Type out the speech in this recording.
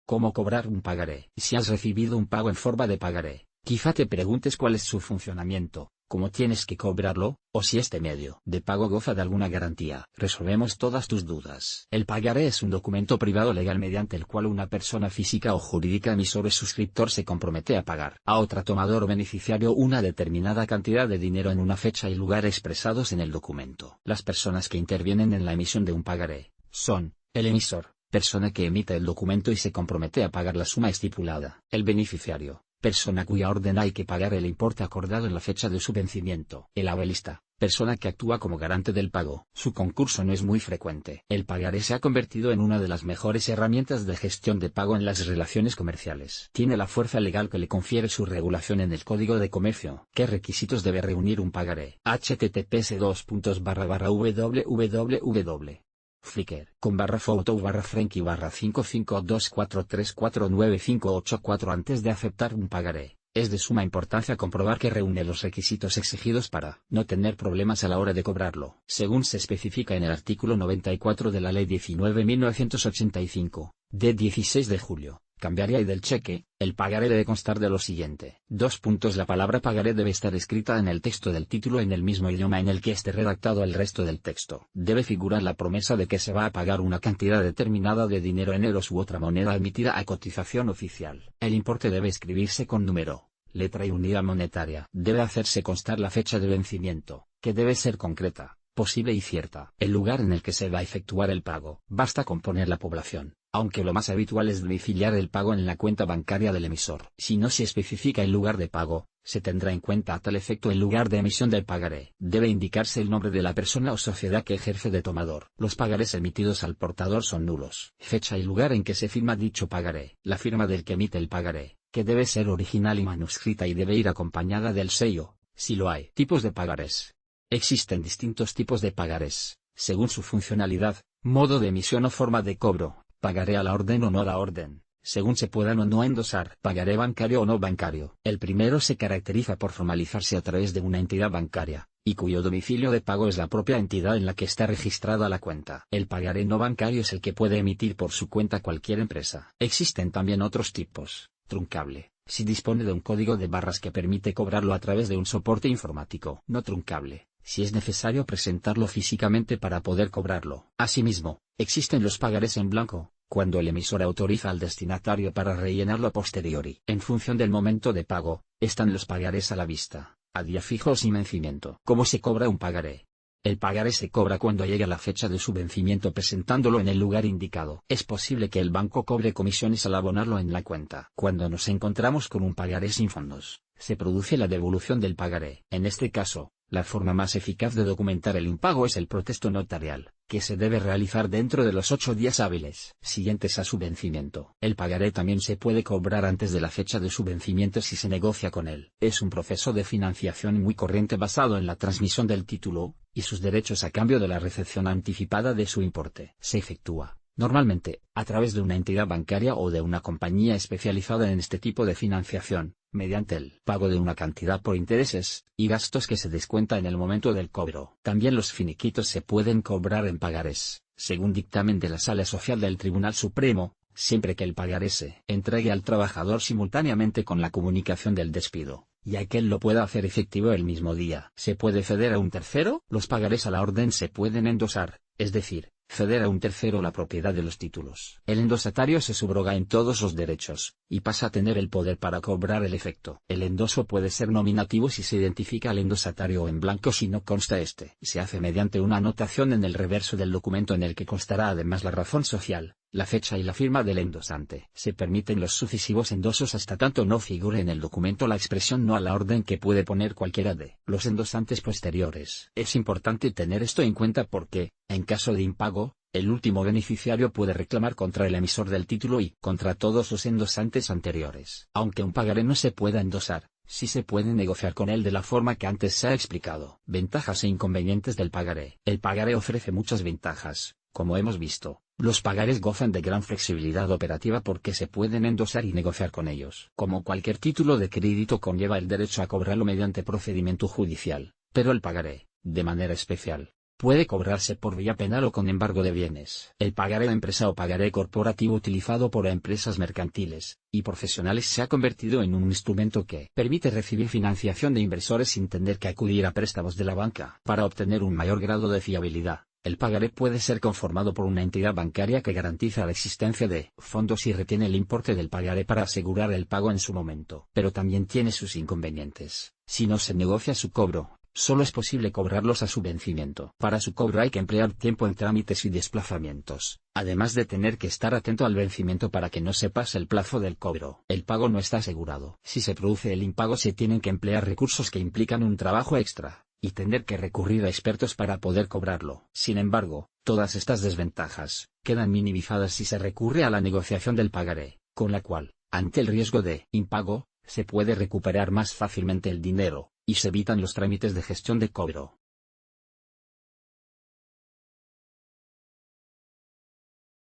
¿Cómo cobrar un pagaré? Si has recibido un pago en forma de pagaré, quizá te preguntes cuál es su funcionamiento, cómo tienes que cobrarlo, o si este medio de pago goza de alguna garantía. Resolvemos todas tus dudas. El pagaré es un documento privado legal mediante el cual una persona física o jurídica, emisor o suscriptor, se compromete a pagar a otra tomador o beneficiario una determinada cantidad de dinero en una fecha y lugar expresados en el documento. Las personas que intervienen en la emisión de un pagaré son el emisor, persona que emite el documento y se compromete a pagar la suma estipulada; el beneficiario, persona cuya orden hay que pagar el importe acordado en la fecha de su vencimiento; el avalista, persona que actúa como garante del pago. Su concurso no es muy frecuente. El pagaré se ha convertido en una de las mejores herramientas de gestión de pago en las relaciones comerciales. Tiene la fuerza legal que le confiere su regulación en el Código de Comercio. ¿Qué requisitos debe reunir un pagaré? https://www. Flickr, /photo/Frankie/55243495884. Antes de aceptar un pagaré, es de suma importancia comprobar que reúne los requisitos exigidos para no tener problemas a la hora de cobrarlo. Según se especifica en el artículo 94 de la Ley 19.1985, de 16 de julio, cambiaria y del cheque, el pagaré debe constar de lo siguiente. La palabra pagaré debe estar escrita en el texto del título en el mismo idioma en el que esté redactado el resto del texto. Debe figurar la promesa de que se va a pagar una cantidad determinada de dinero en euros u otra moneda emitida a cotización oficial. El importe debe escribirse con número, letra y unidad monetaria. Debe hacerse constar la fecha de vencimiento, que debe ser concreta, posible y cierta. El lugar en el que se va a efectuar el pago. Basta con poner la población, aunque lo más habitual es domiciliar el pago en la cuenta bancaria del emisor. Si no se especifica el lugar de pago, se tendrá en cuenta a tal efecto el lugar de emisión del pagaré. Debe indicarse el nombre de la persona o sociedad que ejerce de tomador. Los pagarés emitidos al portador son nulos. Fecha y lugar en que se firma dicho pagaré. La firma del que emite el pagaré, que debe ser original y manuscrita y debe ir acompañada del sello, si lo hay. Tipos de pagarés. Existen distintos tipos de pagarés, según su funcionalidad, modo de emisión o forma de cobro. Pagaré a la orden o no a la orden, según se puedan o no endosar. Pagaré bancario o no bancario. El primero se caracteriza por formalizarse a través de una entidad bancaria, y cuyo domicilio de pago es la propia entidad en la que está registrada la cuenta. El pagaré no bancario es el que puede emitir por su cuenta cualquier empresa. Existen también otros tipos. Truncable, si dispone de un código de barras que permite cobrarlo a través de un soporte informático. No truncable, si es necesario presentarlo físicamente para poder cobrarlo. Asimismo, existen los pagarés en blanco, cuando el emisor autoriza al destinatario para rellenarlo a posteriori. En función del momento de pago, están los pagarés a la vista, a día fijo o sin vencimiento. ¿Cómo se cobra un pagaré? El pagaré se cobra cuando llega la fecha de su vencimiento presentándolo en el lugar indicado. Es posible que el banco cobre comisiones al abonarlo en la cuenta. Cuando nos encontramos con un pagaré sin fondos, se produce la devolución del pagaré. En este caso, la forma más eficaz de documentar el impago es el protesto notarial, que se debe realizar dentro de los 8 días hábiles siguientes a su vencimiento. El pagaré también se puede cobrar antes de la fecha de su vencimiento si se negocia con él. Es un proceso de financiación muy corriente basado en la transmisión del título y sus derechos a cambio de la recepción anticipada de su importe. Se efectúa, normalmente, a través de una entidad bancaria o de una compañía especializada en este tipo de financiación, mediante el pago de una cantidad por intereses y gastos que se descuenta en el momento del cobro. También los finiquitos se pueden cobrar en pagarés, según dictamen de la Sala Social del Tribunal Supremo, siempre que el pagaré se entregue al trabajador simultáneamente con la comunicación del despido, y aquel lo pueda hacer efectivo el mismo día. ¿Se puede ceder a un tercero? Los pagarés a la orden se pueden endosar, es decir, ceder a un tercero la propiedad de los títulos. El endosatario se subroga en todos los derechos, y pasa a tener el poder para cobrar el efecto. El endoso puede ser nominativo si se identifica al endosatario o en blanco si no consta este. Se hace mediante una anotación en el reverso del documento en el que constará además la razón social, la fecha y la firma del endosante. Se permiten los sucesivos endosos hasta tanto no figure en el documento la expresión no a la orden que puede poner cualquiera de los endosantes posteriores. Es importante tener esto en cuenta porque, en caso de impago, el último beneficiario puede reclamar contra el emisor del título y contra todos los endosantes anteriores. Aunque un pagaré no se pueda endosar, sí se puede negociar con él de la forma que antes se ha explicado. Ventajas e inconvenientes del pagaré. El pagaré ofrece muchas ventajas, como hemos visto. Los pagarés gozan de gran flexibilidad operativa porque se pueden endosar y negociar con ellos. Como cualquier título de crédito conlleva el derecho a cobrarlo mediante procedimiento judicial, pero el pagaré, de manera especial, puede cobrarse por vía penal o con embargo de bienes. El pagaré de empresa o pagaré corporativo utilizado por empresas mercantiles y profesionales se ha convertido en un instrumento que permite recibir financiación de inversores sin tener que acudir a préstamos de la banca. Para obtener un mayor grado de fiabilidad, el pagaré puede ser conformado por una entidad bancaria que garantiza la existencia de fondos y retiene el importe del pagaré para asegurar el pago en su momento. Pero también tiene sus inconvenientes. Si no se negocia su cobro, solo es posible cobrarlos a su vencimiento. Para su cobro hay que emplear tiempo en trámites y desplazamientos, además de tener que estar atento al vencimiento para que no se pase el plazo del cobro. El pago no está asegurado. Si se produce el impago se tienen que emplear recursos que implican un trabajo extra, y tener que recurrir a expertos para poder cobrarlo. Sin embargo, todas estas desventajas quedan minimizadas si se recurre a la negociación del pagaré, con la cual, ante el riesgo de impago, se puede recuperar más fácilmente el dinero, y se evitan los trámites de gestión de cobro.